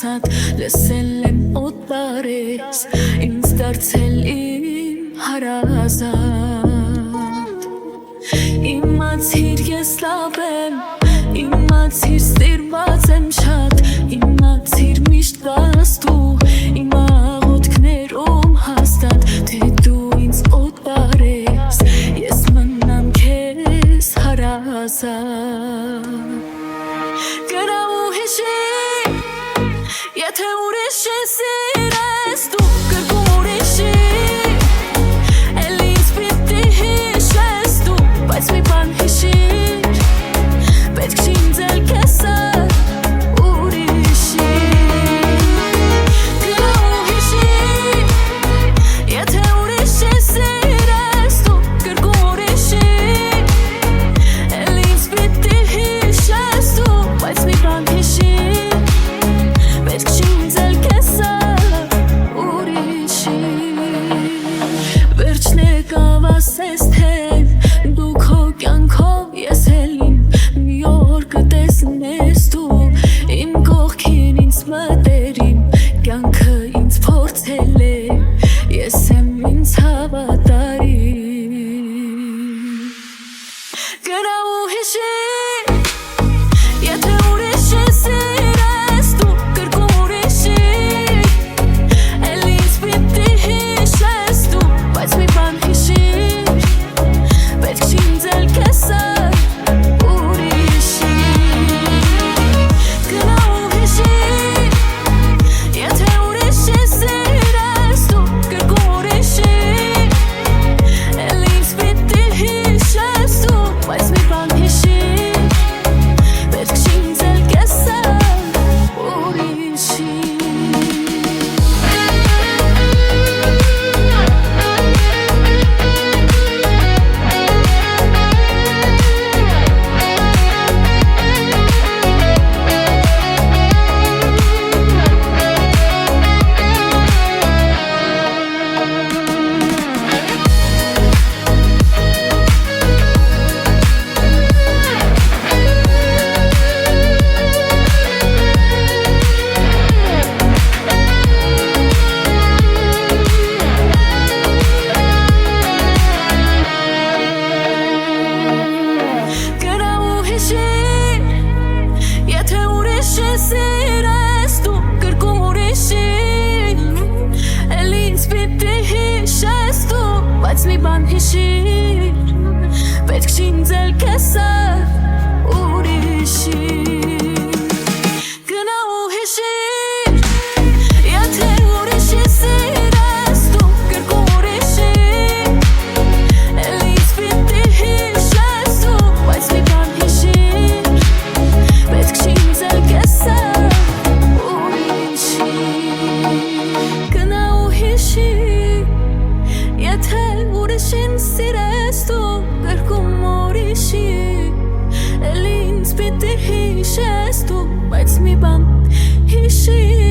հուսատ լսել եմ օտարես ինձ դարձել իմ հարազատ Իմացիր ես լավ եմ Իմացիր սիրված եմ շատ Իմացիր միշտ կաս դու Իմ աղոթքներում հաստատ Թե դու ինձ օտարես Ես մնամ քեզ հարազատ Գնա ու հիշի Եթե ուրիշ ես սիրես դու կրկում ուրիշի Էլ ինձ պիտի հիշես դու Բայց մի բան հիշիր Պետք չի ինձ էլ կեսը ուրիշի Գնա ու հիշի Եթե ուրիշ ես սիրես դու կրկում ուրիշի Էլ ինձ պիտի հիշես դու Բայց մի բան հիշիր Պետք չի ինձ էլ կեսը ուրիշի Վերջն եկավ ասես թե Դու քո կյանքով ես էլ իմ Մի օր կտեսնես դու Իմ կողքին ինձ մտերիմ Կյանքը ինձ փորձել է Ես եմ ինձ հավատարիմ Գնա ու հիշի Եթե ուրիշ ես սիրես դու կրկում ուրիշի Էլ ինձ պիտի հիշես դու Բայց մի բան հիշիր Պետք չի ինձ էլ կեսը ուրիշի Գնա ու հիշի Եթե ուրիշ ես սիրես դու կրկում ուրիշի Էլ ինձ պիտի հիշես դու Բայց մի բան հիշիր Պետք չի ինձ էլ կեսը ուրիշի Գնա ու հիշի Եթե ուրիշ ես սիրես դու կրկում ուրիշի Էլ ինձ պիտի հիշես դու Բայց մի բան հիշիր Պետք չի ինձ էլ կեսը ուրիշի Գնա ու հիշիր Եթե ուրիշ ես սիրես դու կրկում ուրիշի Էլ ինձ պիտի հիշես դու Բայց մի բան հիշիր Պետք չի ինձ էլ կեսը ուրիշի Գնա ու հիշիր Եթե ուրիշին սիրես դու կրկում ուրիշի Էլ ինձ պիտի հիշես դու Բայց մի բան հիշիր